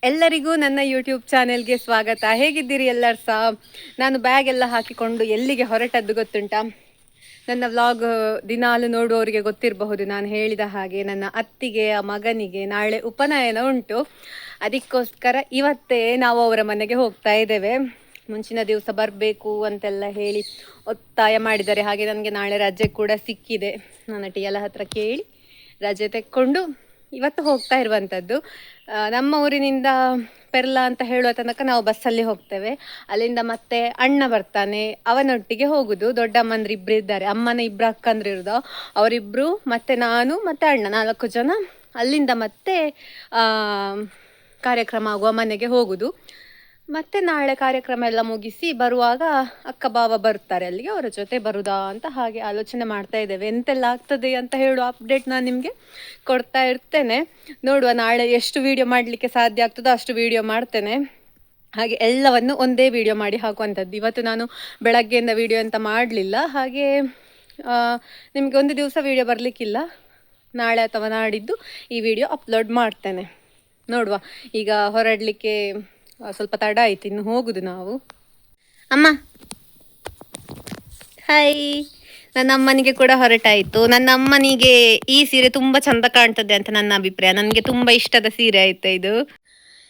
ಎಲ್ಲರಿಗೂ ನನ್ನ ಯೂಟ್ಯೂಬ್ ಚಾನೆಲ್ಗೆ ಸ್ವಾಗತ. ಹೇಗಿದ್ದೀರಿ ಎಲ್ಲರೂ ಸಹ? ನಾನು ಬ್ಯಾಗ್ ಎಲ್ಲ ಹಾಕಿಕೊಂಡು ಎಲ್ಲಿಗೆ ಹೊರಟದ್ದು ಗೊತ್ತುಂಟಾ? ನನ್ನ ವ್ಲಾಗ್ ದಿನಾಲು ನೋಡುವವರಿಗೆ ಗೊತ್ತಿರಬಹುದು. ನಾನು ಹೇಳಿದ ಹಾಗೆ ನನ್ನ ಅತ್ತಿಗೆಯ ಮಗನಿಗೆ ನಾಳೆ ಉಪನಯನ ಉಂಟು. ಅದಕ್ಕೋಸ್ಕರ ಇವತ್ತೇ ನಾವು ಅವರ ಮನೆಗೆ ಹೋಗ್ತಾ ಇದ್ದೇವೆ. ಮುಂಚಿನ ದಿವಸ ಬರಬೇಕು ಅಂತೆಲ್ಲ ಹೇಳಿ ಒತ್ತಾಯ ಮಾಡಿದ್ದಾರೆ. ಹಾಗೆ ನನಗೆ ನಾಳೆ ರಜೆ ಕೂಡ ಸಿಕ್ಕಿದೆ. ನನ್ನ ಟಿಯಲ ಹತ್ರ ಕೇಳಿ ರಜೆ ತೆಕ್ಕೊಂಡು ಇವತ್ತು ಹೋಗ್ತಾ ಇರುವಂಥದ್ದು. ನಮ್ಮ ಊರಿನಿಂದ ಪೆರ್ಲಾ ಅಂತ ಹೇಳುವ ತನಕ ನಾವು ಬಸ್ಸಲ್ಲಿ ಹೋಗ್ತೇವೆ. ಅಲ್ಲಿಂದ ಮತ್ತೆ ಅಣ್ಣ ಬರ್ತಾನೆ, ಅವನೊಟ್ಟಿಗೆ ಹೋಗುದು. ದೊಡ್ಡಮ್ಮಂದ್ರು ಇಬ್ರು ಇದ್ದಾರೆ, ಅಮ್ಮನ ಇಬ್ರು ಅಕ್ಕಂದ್ರು ಇರುದು, ಅವರಿಬ್ರು ಮತ್ತೆ ನಾನು ಮತ್ತೆ ಅಣ್ಣ 4 ಜನ. ಅಲ್ಲಿಂದ ಮತ್ತೆ ಕಾರ್ಯಕ್ರಮ ಆಗುವ ಮನೆಗೆ ಹೋಗುದು. ಮತ್ತೆ ನಾಳೆ ಕಾರ್ಯಕ್ರಮ ಎಲ್ಲ ಮುಗಿಸಿ ಬರುವಾಗ ಅಕ್ಕ ಬಾವ ಬರ್ತಾರೆ, ಅಲ್ಲಿಗೆ ಅವರ ಜೊತೆ ಬರುದಾ ಅಂತ ಹಾಗೆ ಆಲೋಚನೆ ಮಾಡ್ತಾ ಇದ್ದೇವೆ. ಎಂತೆಲ್ಲ ಆಗ್ತದೆ ಅಂತ ಹೇಳುವ ಅಪ್ಡೇಟ್ ನಾನು ನಿಮಗೆ ಕೊಡ್ತಾ ಇರ್ತೇನೆ. ನೋಡುವ ನಾಳೆ ಎಷ್ಟು ವಿಡಿಯೋ ಮಾಡಲಿಕ್ಕೆ ಸಾಧ್ಯ ಆಗ್ತದೋ ಅಷ್ಟು ವಿಡಿಯೋ ಮಾಡ್ತೇನೆ. ಹಾಗೆ ಎಲ್ಲವನ್ನು ಒಂದೇ ವಿಡಿಯೋ ಮಾಡಿ ಹಾಕುವಂಥದ್ದು. ಇವತ್ತು ನಾನು ಬೆಳಗ್ಗೆಯಿಂದ ವಿಡಿಯೋ ಅಂತ ಮಾಡಲಿಲ್ಲ. ಹಾಗೆ ನಿಮಗೆ ಒಂದು ದಿವಸ ವಿಡಿಯೋ ಬರಲಿಕ್ಕಿಲ್ಲ, ನಾಳೆ ಅಥವಾ ನಾಡಿದ್ದು ಈ ವಿಡಿಯೋ ಅಪ್ಲೋಡ್ ಮಾಡ್ತೇನೆ. ನೋಡುವ, ಈಗ ಹೊರಡಲಿಕ್ಕೆ ಸ್ವಲ್ಪ ತಡ ಆಯ್ತು, ಇನ್ನು ಹೋಗುದು ನಾವು. ಅಮ್ಮ ಹಾಯ್. ನನ್ನ ಅಮ್ಮನಿಗೆ ಕೂಡ ಹೊರಟಾಯಿತು. ನನ್ನ ಅಮ್ಮನಿಗೆ ಈ ಸೀರೆ ತುಂಬಾ ಚಂದ ಕಾಣ್ತದೆ ಅಂತ ನನ್ನ ಅಭಿಪ್ರಾಯ. ನನಗೆ ತುಂಬಾ ಇಷ್ಟದ ಸೀರೆ ಆಯ್ತು ಇದು.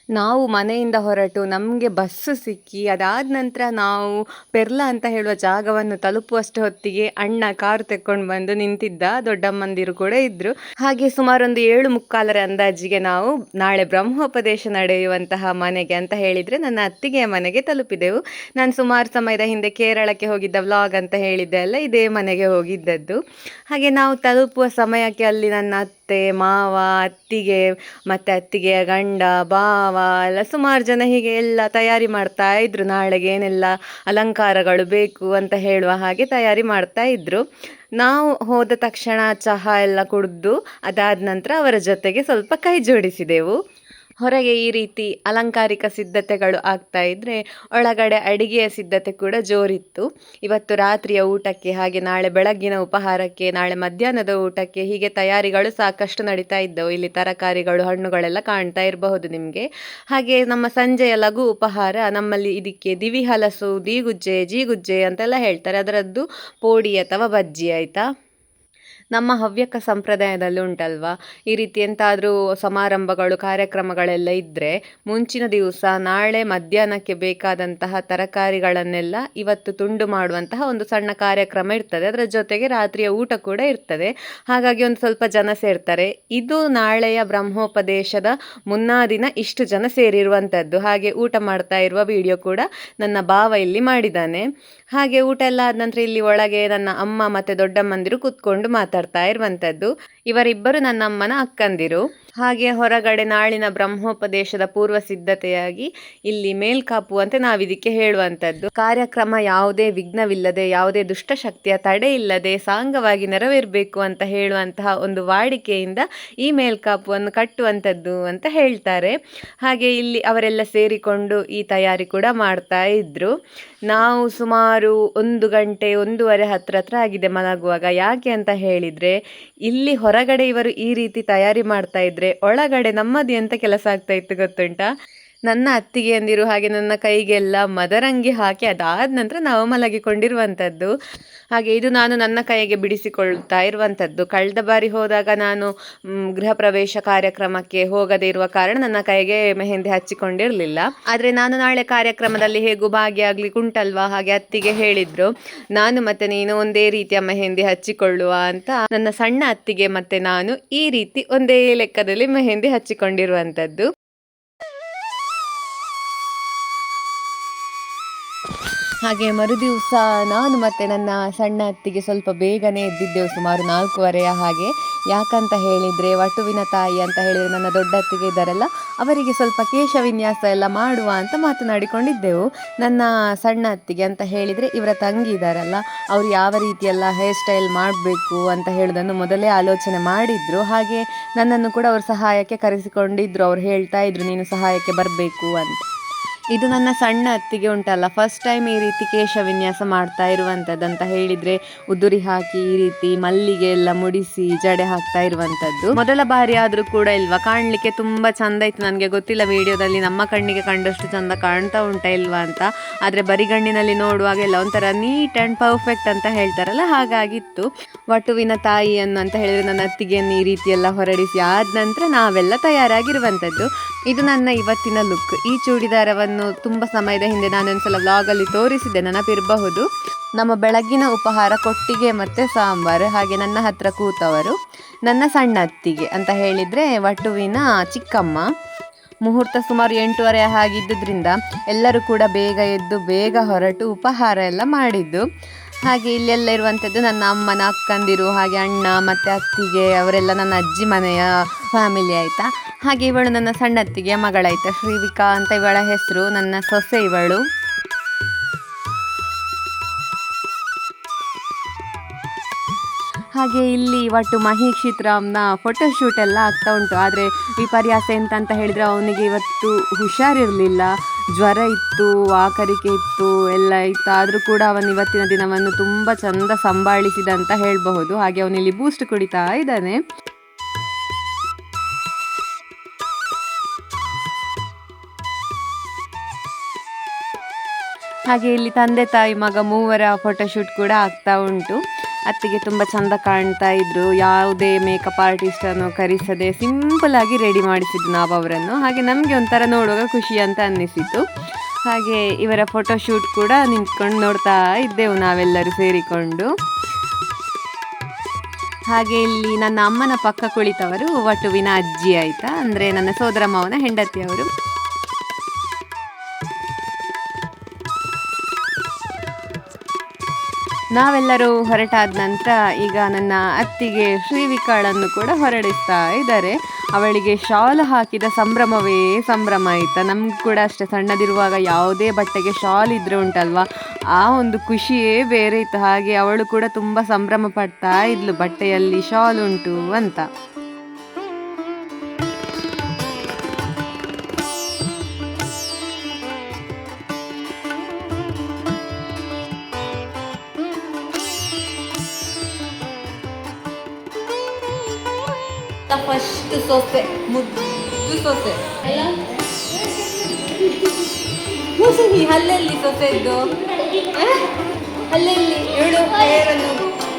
ನಾವು ಮನೆಯಿಂದ ಹೊರಟು ನಮಗೆ ಬಸ್ಸು ಸಿಕ್ಕಿ ಅದಾದ ನಂತರ ನಾವು ಪೆರ್ಲಾ ಅಂತ ಹೇಳುವ ಜಾಗವನ್ನು ತಲುಪುವಷ್ಟು ಹೊತ್ತಿಗೆ ಅಣ್ಣ ಕಾರು ತೆಕ್ಕೊಂಡು ಬಂದು ನಿಂತಿದ್ದ. ದೊಡ್ಡಮ್ಮಂದಿರು ಕೂಡ ಇದ್ರು. ಹಾಗೆ ಸುಮಾರೊಂದು 7:45 ಅಂದಾಜಿಗೆ ನಾವು ನಾಳೆ ಬ್ರಹ್ಮೋಪದೇಶ ನಡೆಯುವಂತಹ ಮನೆಗೆ ಅಂತ ಹೇಳಿದ್ರೆ ನನ್ನ ಅತ್ತಿಗೆಯ ಮನೆಗೆ ತಲುಪಿದೆವು. ನಾನು ಸುಮಾರು ಸಮಯದ ಹಿಂದೆ ಕೇರಳಕ್ಕೆ ಹೋಗಿದ್ದ ವ್ಲಾಗ್ ಅಂತ ಹೇಳಿದ್ದೆ ಅಲ್ಲ, ಇದೇ ಮನೆಗೆ ಹೋಗಿದ್ದದ್ದು. ಹಾಗೆ ನಾವು ತಲುಪುವ ಸಮಯಕ್ಕೆ ಅಲ್ಲಿ ನನ್ನ ಅತ್ತೆ ಮಾವ, ಅತ್ತಿಗೆ ಮತ್ತೆ ಅತ್ತಿಗೆಯ ಗಂಡ, ಬಾವ ಎಲ್ಲ ಸುಮಾರು ಜನ ಹೀಗೆ ಎಲ್ಲ ತಯಾರಿ ಮಾಡ್ತಾ ಇದ್ರು. ನಾಳೆಗೆ ಏನೆಲ್ಲ ಅಲಂಕಾರಗಳು ಬೇಕು ಅಂತ ಹೇಳುವ ಹಾಗೆ ತಯಾರಿ ಮಾಡ್ತಾ ಇದ್ರು. ನಾವು ಹೋದ ತಕ್ಷಣ ಚಹಾ ಎಲ್ಲ ಕುಡಿದು ಅದಾದ ನಂತರ ಅವರ ಜೊತೆಗೆ ಸ್ವಲ್ಪ ಕೈ ಜೋಡಿಸಿದೆವು. ಹೊರಗೆ ಈ ರೀತಿ ಅಲಂಕಾರಿಕ ಸಿದ್ಧತೆಗಳು ಆಗ್ತಾ ಇದ್ರೆ ಒಳಗಡೆ ಅಡಿಗೆಯ ಸಿದ್ಧತೆ ಕೂಡ ಜೋರಿತ್ತು. ಇವತ್ತು ರಾತ್ರಿಯ ಊಟಕ್ಕೆ, ಹಾಗೆ ನಾಳೆ ಬೆಳಗ್ಗಿನ ಉಪಹಾರಕ್ಕೆ, ನಾಳೆ ಮಧ್ಯಾಹ್ನದ ಊಟಕ್ಕೆ ಹೀಗೆ ತಯಾರಿಗಳು ಸಾಕಷ್ಟು ನಡೀತಾ ಇದ್ದವು. ಇಲ್ಲಿ ತರಕಾರಿಗಳು, ಹಣ್ಣುಗಳೆಲ್ಲ ಕಾಣ್ತಾ ಇರಬಹುದು ನಿಮಗೆ. ಹಾಗೆ ನಮ್ಮ ಸಂಜೆಯ ಲಘು ಉಪಹಾರ, ನಮ್ಮಲ್ಲಿ ಇದಕ್ಕೆ ದಿವಿ ಹಲಸು, ದೀಗುಜ್ಜೆ, ಜೀಗುಜ್ಜೆ ಅಂತೆಲ್ಲ ಹೇಳ್ತಾರೆ, ಅದರದ್ದು ಪೋಡಿ ಅಥವಾ ಬಜ್ಜಿ ಆಯಿತಾ. ನಮ್ಮ ಹವ್ಯಕ ಸಂಪ್ರದಾಯದಲ್ಲಿ ಉಂಟಲ್ವಾ, ಈ ರೀತಿ ಎಂತಾದರೂ ಸಮಾರಂಭಗಳು, ಕಾರ್ಯಕ್ರಮಗಳೆಲ್ಲ ಇದ್ದರೆ ಮುಂಚಿನ ದಿವಸ ನಾಳೆ ಮಧ್ಯಾಹ್ನಕ್ಕೆ ಬೇಕಾದಂತಹ ತರಕಾರಿಗಳನ್ನೆಲ್ಲ ಇವತ್ತು ತುಂಡು ಮಾಡುವಂತಹ ಒಂದು ಸಣ್ಣ ಕಾರ್ಯಕ್ರಮ ಇರ್ತದೆ. ಅದರ ಜೊತೆಗೆ ರಾತ್ರಿಯ ಊಟ ಕೂಡ ಇರ್ತದೆ. ಹಾಗಾಗಿ ಒಂದು ಸ್ವಲ್ಪ ಜನ ಸೇರ್ತಾರೆ. ಇದು ನಾಳೆಯ ಬ್ರಹ್ಮೋಪದೇಶದ ಮುನ್ನಾ ದಿನ ಇಷ್ಟು ಜನ ಸೇರಿರುವಂಥದ್ದು. ಹಾಗೆ ಊಟ ಮಾಡ್ತಾ ಇರುವ ವಿಡಿಯೋ ಕೂಡ ನನ್ನ ಭಾವ ಇಲ್ಲಿ ಮಾಡಿದ್ದಾನೆ. ಹಾಗೆ ಊಟ ಎಲ್ಲ ಆದ ನಂತರ ಇಲ್ಲಿ ಒಳಗೆ ನನ್ನ ಅಮ್ಮ ಮತ್ತು ದೊಡ್ಡಮ್ಮಂದಿರು ಕೂತ್ಕೊಂಡು ಮಾತಾಡ್ತಾ ಇರುವಂಥದ್ದು. ಇವರಿಬ್ಬರು ನನ್ನ ಅಮ್ಮನ ಅಕ್ಕಂದಿರು. ಹಾಗೆ ಹೊರಗಡೆ ನಾಳಿನ ಬ್ರಹ್ಮೋಪದೇಶದ ಪೂರ್ವ ಸಿದ್ಧತೆಯಾಗಿ ಇಲ್ಲಿ ಮೇಲ್ಕಾಪು ಅಂತ ನಾವಿದಕ್ಕೆ ಹೇಳುವಂಥದ್ದು. ಕಾರ್ಯಕ್ರಮ ಯಾವುದೇ ವಿಘ್ನವಿಲ್ಲದೆ, ಯಾವುದೇ ದುಷ್ಟಶಕ್ತಿಯ ತಡೆ ಇಲ್ಲದೆ ಸಾಂಗವಾಗಿ ನೆರವೇರಬೇಕು ಅಂತ ಹೇಳುವಂತಹ ಒಂದು ವಾಡಿಕೆಯಿಂದ ಈ ಮೇಲ್ಕಾಪುವನ್ನು ಕಟ್ಟುವಂಥದ್ದು ಅಂತ ಹೇಳ್ತಾರೆ. ಹಾಗೆ ಇಲ್ಲಿ ಅವರೆಲ್ಲ ಸೇರಿಕೊಂಡು ಈ ತಯಾರಿ ಕೂಡ ಮಾಡ್ತಾ ಇದ್ರು. ನಾವು ಸುಮಾರು 1 ಗಂಟೆ 1:30 ಹತ್ರ ಆಗಿದೆ ಮಲಗುವಾಗ. ಯಾಕೆ ಅಂತ ಹೇಳಿದರೆ ಇಲ್ಲಿ ಹೊರಗಡೆ ಇವರು ಈ ರೀತಿ ತಯಾರಿ ಮಾಡ್ತಾ ಇದ್ರೆ ಒಳಗಡೆ ನಮ್ಮದು ಎಂತ ಕೆಲಸ ಆಗ್ತಾ ಇತ್ತು ಗೊತ್ತುಂಟಾ? ನನ್ನ ಅತ್ತಿಗೆಯಂದಿರು ಹಾಗೆ ನನ್ನ ಕೈಗೆಲ್ಲ ಮದರಂಗಿ ಹಾಕಿ ಅದಾದ ನಂತರ ನಾವು ಮಲಗಿಕೊಂಡಿರುವಂಥದ್ದು. ಹಾಗೆ ಇದು ನಾನು ನನ್ನ ಕೈಗೆ ಬಿಡಿಸಿಕೊಳ್ತಾ ಇರುವಂಥದ್ದು. ಕಳೆದ ಬಾರಿ ಹೋದಾಗ ನಾನು ಗೃಹ ಪ್ರವೇಶ ಕಾರ್ಯಕ್ರಮಕ್ಕೆ ಹೋಗದೇ ಇರುವ ಕಾರಣ ನನ್ನ ಕೈಗೆ ಮೆಹಂದಿ ಹಚ್ಚಿಕೊಂಡಿರಲಿಲ್ಲ. ಆದರೆ ನಾನು ನಾಳೆ ಕಾರ್ಯಕ್ರಮದಲ್ಲಿ ಹೇಗೂ ಭಾಗಿಯಾಗ್ಲಿಕ್ಕೆ ಉಂಟಲ್ವಾ, ಹಾಗೆ ಅತ್ತಿಗೆ ಹೇಳಿದ್ರು ನಾನು ಮತ್ತೆ ನೀನು ಒಂದೇ ರೀತಿಯ ಮೆಹಂದಿ ಹಚ್ಚಿಕೊಳ್ಳುವ ಅಂತ. ನನ್ನ ಸಣ್ಣ ಅತ್ತಿಗೆ ಮತ್ತೆ ನಾನು ಈ ರೀತಿ ಒಂದೇ ಲೆಕ್ಕದಲ್ಲಿ ಮೆಹಂದಿ ಹಚ್ಚಿಕೊಂಡಿರುವಂಥದ್ದು. ಹಾಗೆ ಮರುದಿವಸ ನಾನು ಮತ್ತು ನನ್ನ ಸಣ್ಣ ಅತ್ತಿಗೆ ಸ್ವಲ್ಪ ಬೇಗನೆ ಎದ್ದಿದ್ದೆವು, ಸುಮಾರು 4:15 ಹಾಗೆ. ಯಾಕಂತ ಹೇಳಿದರೆ ವಟುವಿನ ತಾಯಿ ಅಂತ ಹೇಳಿದರೆ ನನ್ನ ದೊಡ್ಡ ಅತ್ತಿಗೆ ಇದ್ದಾರಲ್ಲ, ಅವರಿಗೆ ಸ್ವಲ್ಪ ಕೇಶ ವಿನ್ಯಾಸ ಎಲ್ಲ ಮಾಡುವ ಅಂತ ಮಾತನಾಡಿಕೊಂಡಿದ್ದೆವು. ನನ್ನ ಸಣ್ಣ ಅತ್ತಿಗೆ ಅಂತ ಹೇಳಿದರೆ ಇವರ ತಂಗಿ ಇದ್ದಾರಲ್ಲ, ಅವರು ಯಾವ ರೀತಿಯೆಲ್ಲ ಹೇರ್ ಸ್ಟೈಲ್ ಮಾಡಬೇಕು ಅಂತ ಹೇಳೋದನ್ನು ಮೊದಲೇ ಆಲೋಚನೆ ಮಾಡಿದ್ರು. ಹಾಗೆ ನನ್ನನ್ನು ಕೂಡ ಅವರು ಸಹಾಯಕ್ಕೆ ಕರೆಸಿಕೊಂಡಿದ್ರು. ಅವ್ರು ಹೇಳ್ತಾ ಇದ್ರು ನೀನು ಸಹಾಯಕ್ಕೆ ಬರಬೇಕು ಅಂತ. ಇದು ನನ್ನ ಸಣ್ಣ ಅತ್ತಿಗೆ ಉಂಟಲ್ಲ, ಫಸ್ಟ್ ಟೈಮ್ ಈ ರೀತಿ ಕೇಶ ವಿನ್ಯಾಸ ಮಾಡ್ತಾ ಇರುವಂಥದ್ದು. ಅಂತ ಹೇಳಿದರೆ ಉದುರಿ ಹಾಕಿ ಈ ರೀತಿ ಮಲ್ಲಿಗೆ ಎಲ್ಲ ಮುಡಿಸಿ ಜಡೆ ಹಾಕ್ತಾ ಇರುವಂಥದ್ದು. ಮೊದಲ ಬಾರಿ ಆದರೂ ಕೂಡ ಇಲ್ವಾ, ಕಾಣಲಿಕ್ಕೆ ತುಂಬ ಚಂದ ಇತ್ತು. ನನಗೆ ಗೊತ್ತಿಲ್ಲ ವಿಡಿಯೋದಲ್ಲಿ ನಮ್ಮ ಕಣ್ಣಿಗೆ ಕಂಡಷ್ಟು ಚಂದ ಕಾಣ್ತಾ ಉಂಟಾ ಇಲ್ವಾ ಅಂತ, ಆದರೆ ಬರಿಗಣ್ಣಿನಲ್ಲಿ ನೋಡುವಾಗೆಲ್ಲ ಒಂಥರ ನೀಟ್ ಆ್ಯಂಡ್ ಪರ್ಫೆಕ್ಟ್ ಅಂತ ಹೇಳ್ತಾರಲ್ಲ, ಹಾಗಾಗಿತ್ತು. ವಟುವಿನ ತಾಯಿಯನ್ನು ಅಂತ ಹೇಳಿದರೆ ನನ್ನ ಅತ್ತಿಗೆಯನ್ನು ಈ ರೀತಿ ಎಲ್ಲ ಹೊರಡಿಸಿ ಆದ ನಂತರ ನಾವೆಲ್ಲ ತಯಾರಾಗಿರುವಂಥದ್ದು. ಇದು ನನ್ನ ಇವತ್ತಿನ ಲುಕ್. ಈ ಚೂಡಿದಾರವನ್ನು ತುಂಬ ಸಮಯದ ಹಿಂದೆ ನಾನೊಂದ್ಸಲ ವ್ಲಾಗಲ್ಲಿ ತೋರಿಸಿದ್ದೆ, ನೆನಪಿರಬಹುದು. ನಮ್ಮ ಬೆಳಗ್ಗಿನ ಉಪಹಾರ ಕೊಟ್ಟಿಗೆ ಮತ್ತು ಸಾಂಬಾರು. ಹಾಗೆ ನನ್ನ ಹತ್ರ ಕೂತವರು ನನ್ನ ಸಣ್ಣ ಅತ್ತಿಗೆ ಅಂತ ಹೇಳಿದರೆ ವಟುವಿನ ಚಿಕ್ಕಮ್ಮ. ಮುಹೂರ್ತ ಸುಮಾರು 8:30 ಆಗಿದ್ದರಿಂದ ಎಲ್ಲರೂ ಕೂಡ ಬೇಗ ಎದ್ದು ಬೇಗ ಹೊರಟು ಉಪಹಾರ ಎಲ್ಲ ಮಾಡಿದ್ದು. ಹಾಗೆ ಇಲ್ಲೆಲ್ಲ ಇರುವಂಥದ್ದು ನನ್ನ ಅಮ್ಮನ ಅಕ್ಕಂದಿರು, ಹಾಗೆ ಅಣ್ಣ ಮತ್ತು ಅತ್ತಿಗೆ ಅವರೆಲ್ಲ ನನ್ನ ಅಜ್ಜಿ ಮನೆಯ ಫ್ಯಾಮಿಲಿ ಆಯಿತಾ. ಹಾಗೆ ಇವಳು ನನ್ನ ಸಣ್ಣ ಅತ್ತಿಗೆಯ ಮಗಳಾಯಿತಾ, ಶ್ರೀವಿಕಾ ಅಂತ ಇವಳ ಹೆಸರು, ನನ್ನ ಸೊಸೆ ಇವಳು. ಹಾಗೆ ಇಲ್ಲಿ ಒಟ್ಟು ಮಹೀಕ್ಷಿತ್ ರಾಮ್ನ ಫೋಟೋಶೂಟ್ ಎಲ್ಲ ಆಗ್ತಾ ಉಂಟು. ಆದರೆ ವಿಪರ್ಯಾಸ ಎಂತ ಹೇಳಿದರೆ ಅವನಿಗೆ ಇವತ್ತು ಹುಷಾರಿರಲಿಲ್ಲ, ಜ್ವರ ಇತ್ತು, ವಾಕರಿಕೆ ಇತ್ತು, ಎಲ್ಲ ಇತ್ತು. ಆದರೂ ಕೂಡ ಅವನು ಇವತ್ತಿನ ದಿನವನ್ನು ತುಂಬ ಚಂದ ಸಂಭಾಳಿಸಿದ ಅಂತ ಹೇಳಬಹುದು. ಹಾಗೆ ಅವನಿಲ್ಲಿ ಬೂಸ್ಟ್ ಕುಡಿತಾ ಇದ್ದಾನೆ. ಹಾಗೆ ಇಲ್ಲಿ ತಂದೆ ತಾಯಿ ಮಗ ಮೂವರ ಫೋಟೋಶೂಟ್ ಕೂಡ ಆಗ್ತಾ ಉಂಟು. ಅತ್ತಿಗೆ ತುಂಬ ಚಂದ ಕಾಣ್ತಾ ಇದ್ರು. ಯಾವುದೇ ಮೇಕಪ್ ಆರ್ಟಿಸ್ಟನ್ನು ಕರೆಸದೆ ಸಿಂಪಲ್ ಆಗಿ ರೆಡಿ ಮಾಡಿಸಿದ್ದು ನಾವು ಅವರನ್ನು. ಹಾಗೆ ನಮಗೆ ಒಂಥರ ನೋಡುವಾಗ ಖುಷಿ ಅಂತ ಅನ್ನಿಸಿತು. ಹಾಗೆ ಇವರ ಫೋಟೋಶೂಟ್ ಕೂಡ ನಿಂತ್ಕೊಂಡು ನೋಡ್ತಾ ಇದ್ದೆವು ನಾವೆಲ್ಲರೂ ಸೇರಿಕೊಂಡು. ಹಾಗೆ ಇಲ್ಲಿ ನನ್ನ ಅಮ್ಮನ ಪಕ್ಕ ಕುಳಿತವರು ವಟುವಿನ ಅಜ್ಜಿ ಆಯಿತಾ, ಅಂದರೆ ನನ್ನ ಸೋದರ ಮಾವನ ಹೆಂಡತಿಯವರು. ನಾವೆಲ್ಲರೂ ಹೊರಟಾದ ನಂತರ ಈಗ ನನ್ನ ಅತ್ತಿಗೆ ಶ್ರೀವಿಕಾಳನ್ನು ಕೂಡ ಹೊರಡಿಸ್ತಾ ಇದ್ದಾರೆ. ಅವಳಿಗೆ ಶಾಲ್ ಹಾಕಿದ ಸಂಭ್ರಮವೇ ಸಂಭ್ರಮ ಆಯಿತಾ. ನಮ್ಗೆ ಕೂಡ ಅಷ್ಟೇ, ಸಣ್ಣದಿರುವಾಗ ಯಾವುದೇ ಬಟ್ಟೆಗೆ ಶಾಲ್ ಇದ್ರೆ ಉಂಟಲ್ವಾ, ಆ ಒಂದು ಖುಷಿಯೇ ಬೇರೆ ಇತ್ತು. ಹಾಗೆ ಅವಳು ಕೂಡ ತುಂಬ ಸಂಭ್ರಮ ಪಡ್ತಾ ಇದ್ಲು, ಬಟ್ಟೆಯಲ್ಲಿ ಶಾಲ್ ಉಂಟು ಅಂತ. ಫಸ್ಟ್ ಸೊಸೆ, ಮುದ್ದು ಸೊಸೆ ಅಲ್ಲ, ಅಲ್ಲೆಲ್ಲಿ ಸೊಸೆ ಇದ್ದು ಅಲ್ಲೆಲ್ಲಿ ಇವಳು ಹೇರನ್ನು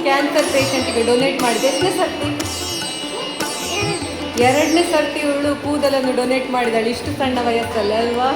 ಕ್ಯಾನ್ಸರ್ ಪೇಷಂಟಿಗೆ ಡೊನೇಟ್ ಮಾಡಿದೆ. ಎಷ್ಟನೇ ಸರ್ತಿ? 2ನೇ ಸರ್ತಿ ಇವಳು ಕೂದಲನ್ನು ಡೊನೇಟ್ ಮಾಡಿದಾಳೆ, ಇಷ್ಟು ಸಣ್ಣ ವಯಸ್ಸಲ್ಲ ಅಲ್ವಾ.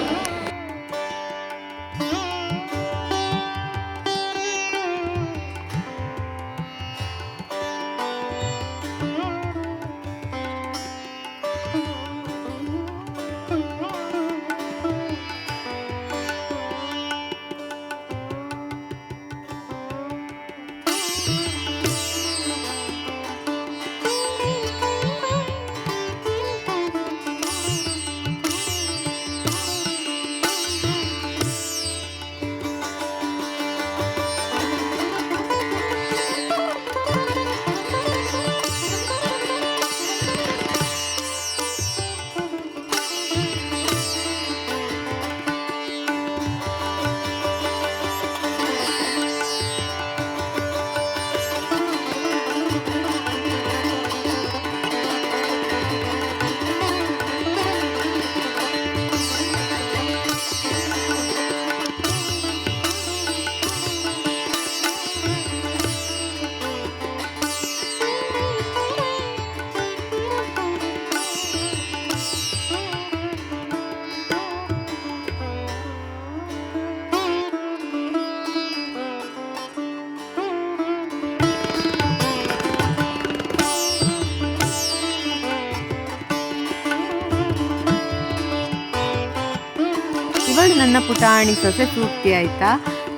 ಇವಳು ನನ್ನ ಪುಟಾಣಿ ಸೊಸೆ ಸೂಕ್ತಿ ಆಯ್ತಾ.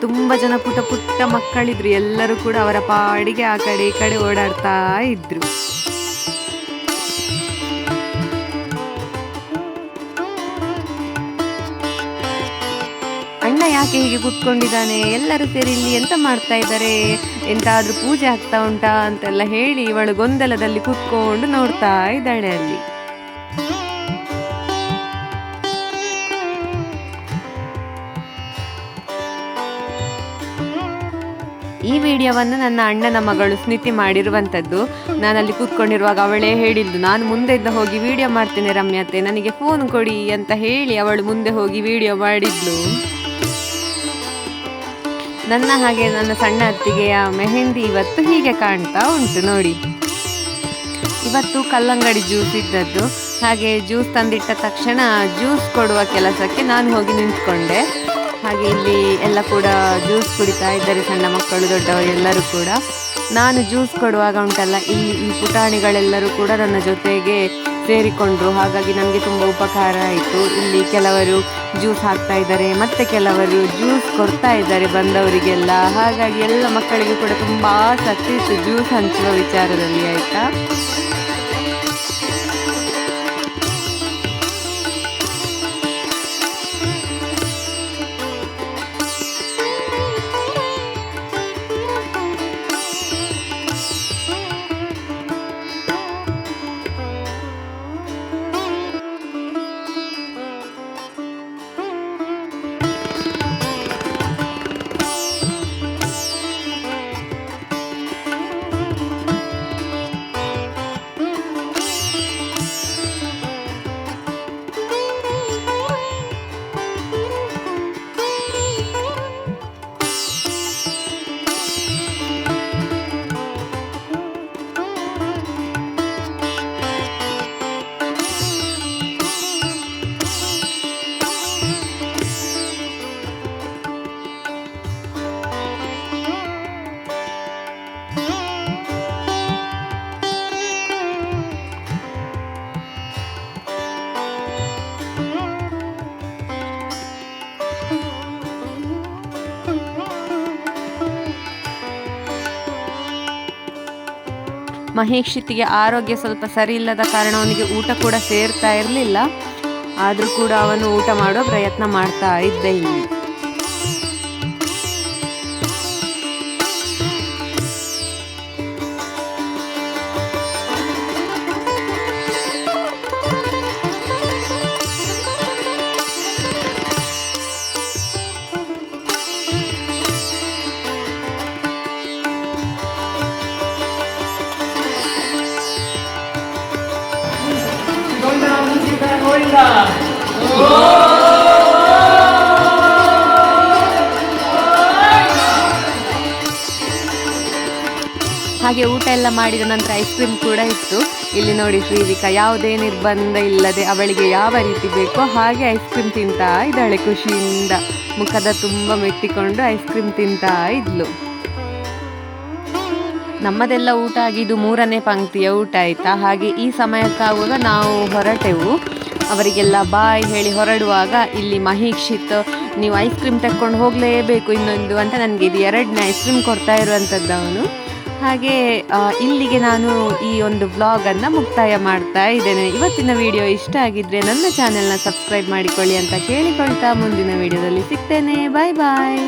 ತುಂಬ ಜನ ಪುಟ್ಟ ಪುಟ್ಟ ಮಕ್ಕಳಿದ್ರು, ಎಲ್ಲರೂ ಕೂಡ ಅವರ ಪಾಡಿಗೆ ಆ ಕಡೆ ಈ ಕಡೆ ಓಡಾಡ್ತಾ ಇದ್ರು. ಅಣ್ಣ ಯಾಕೆ ಹೀಗೆ ಕೂತ್ಕೊಂಡಿದ್ದಾನೆ, ಎಲ್ಲರೂ ಸೇರಿ ಇಲ್ಲಿ ಎಂತ ಮಾಡ್ತಾ ಇದ್ದಾರೆ, ಎಂತಾದ್ರೂ ಪೂಜೆ ಆಗ್ತಾ ಉಂಟಾ ಅಂತೆಲ್ಲ ಹೇಳಿ ಇವಳು ಗೊಂದಲದಲ್ಲಿ ಕೂತ್ಕೊಂಡು ನೋಡ್ತಾ ಇದ್ದಾಳೆ ಅಲ್ಲಿ. ಈ ವಿಡಿಯೋವನ್ನು ನನ್ನ ಅಣ್ಣನ ಮಗಳು ಸ್ನಿತಿ ಮಾಡಿರುವಂಥದ್ದು. ನಾನಲ್ಲಿ ಕೂತ್ಕೊಂಡಿರುವಾಗ ಅವಳೇ ಹೇಳಿದ್ದು, ನಾನು ಮುಂದೆಯಿಂದ ಹೋಗಿ ವಿಡಿಯೋ ಮಾಡ್ತೇನೆ ರಮ್ಯತೆ, ನನಗೆ ಫೋನ್ ಕೊಡಿ ಅಂತ ಹೇಳಿ ಅವಳು ಮುಂದೆ ಹೋಗಿ ವಿಡಿಯೋ ಮಾಡಿದ್ಲು. ನನ್ನ ಹಾಗೆ ನನ್ನ ಸಣ್ಣ ಅತ್ತಿಗೆಯ ಮೆಹಂದಿ ಇವತ್ತು ಹೀಗೆ ಕಾಣ್ತಾ ಉಂಟು ನೋಡಿ. ಇವತ್ತು ಕಲ್ಲಂಗಡಿ ಜ್ಯೂಸ್ ಇದ್ದದ್ದು, ಹಾಗೆ ಜ್ಯೂಸ್ ತಂದಿಟ್ಟ ತಕ್ಷಣ ಜ್ಯೂಸ್ ಕೊಡುವ ಕೆಲಸಕ್ಕೆ ನಾನು ಹೋಗಿ ನಿಂತ್ಕೊಂಡೆ. ಹಾಗೆ ಇಲ್ಲಿ ಎಲ್ಲ ಕೂಡ ಜ್ಯೂಸ್ ಕುಡಿತಾ ಇದ್ದಾರೆ, ಸಣ್ಣ ಮಕ್ಕಳು ದೊಡ್ಡವರು ಎಲ್ಲರೂ ಕೂಡ. ನಾನು ಜ್ಯೂಸ್ ಕೊಡುವಾಗ ಉಂಟಲ್ಲ, ಇಲ್ಲಿ ಈ ಪುಟಾಣಿಗಳೆಲ್ಲರೂ ಕೂಡ ನನ್ನ ಜೊತೆಗೆ ಸೇರಿಕೊಂಡ್ರು. ಹಾಗಾಗಿ ನನಗೆ ತುಂಬ ಉಪಕಾರ ಆಯಿತು. ಇಲ್ಲಿ ಕೆಲವರು ಜ್ಯೂಸ್ ಹಾಕ್ತಾ ಇದ್ದಾರೆ, ಮತ್ತೆ ಕೆಲವರು ಜ್ಯೂಸ್ ಕೊಡ್ತಾ ಇದ್ದಾರೆ ಬಂದವರಿಗೆಲ್ಲ. ಹಾಗಾಗಿ ಎಲ್ಲ ಮಕ್ಕಳಿಗೆ ಕೂಡ ತುಂಬ ಆಸಕ್ತಿ ಇತ್ತು ಜ್ಯೂಸ್ ಹಂಚುವ ವಿಚಾರದಲ್ಲಿ, ಆಯಿತಾ. ಮಹೇಕ್ಷಿತಿಗೆ ಆರೋಗ್ಯ ಸ್ವಲ್ಪ ಸರಿ ಇಲ್ಲದ ಕಾರಣ ಅವನಿಗೆ ಊಟ ಕೂಡ ಸೇರ್ತಾ ಇರಲಿಲ್ಲ. ಆದರೂ ಕೂಡ ಅವನು ಊಟ ಮಾಡೋ ಪ್ರಯತ್ನ ಮಾಡ್ತಾ ಇದ್ದ ಇಲ್ಲಿ. ಹಾಗೆ ಊಟ ಎಲ್ಲ ಮಾಡಿದ ನಂತರ ಐಸ್ ಕ್ರೀಮ್ ಕೂಡ ಇತ್ತು. ಇಲ್ಲಿ ನೋಡಿ ಶ್ರೀವಿಕಾ ಯಾವುದೇ ನಿರ್ಬಂಧ ಇಲ್ಲದೆ ಅವಳಿಗೆ ಯಾವ ರೀತಿ ಬೇಕೋ ಹಾಗೆ ಐಸ್ ಕ್ರೀಮ್ ತಿಂತಾ ಇದ್ದಾಳೆ ಖುಷಿಯಿಂದ. ಮುಖದ ತುಂಬ ಮೆತ್ತಿಕೊಂಡು ಐಸ್ ಕ್ರೀಮ್ ತಿಂತಾ ಇದ್ಲು. ನಮ್ಮದೆಲ್ಲ ಊಟ ಆಗಿದ್ದು 3ನೇ ಪಂಕ್ತಿಯ ಊಟ ಆಯಿತಾ. ಹಾಗೆ ಈ ಸಮಯಕ್ಕಾಗುವಾಗ ನಾವು ಹೊರಟೆವು. ಅವರಿಗೆಲ್ಲ ಬಾಯ್ ಹೇಳಿ ಹೊರಡುವಾಗ ಇಲ್ಲಿ ಮಹೀಕ್ಷಿತ್ ನೀವು ಐಸ್ ಕ್ರೀಮ್ ತಕ್ಕೊಂಡು ಹೋಗಲೇಬೇಕು ಇನ್ನೊಂದು ಅಂತ ನನಗೆ ಇದು 2ನೇ ಐಸ್ ಕ್ರೀಮ್ ಕೊಡ್ತಾ ಇರುವಂಥದ್ದು ಅವನು. ಹಾಗೆ ಇಲ್ಲಿಗೆ ನಾನು ಈ ಒಂದು ವ್ಲಾಗನ್ನು ಮುಕ್ತಾಯ ಮಾಡ್ತಾ ಇದ್ದೇನೆ. ಇವತ್ತಿನ ವಿಡಿಯೋ ಇಷ್ಟ ಆಗಿದ್ದರೆ ನನ್ನ ಚಾನೆಲ್ನ ಸಬ್ಸ್ಕ್ರೈಬ್ ಮಾಡಿಕೊಳ್ಳಿ ಅಂತ ಕೇಳಿಕೊಳ್ತಾ ಮುಂದಿನ ವಿಡಿಯೋದಲ್ಲಿ ಸಿಗ್ತೇನೆ. ಬಾಯ್ ಬಾಯ್.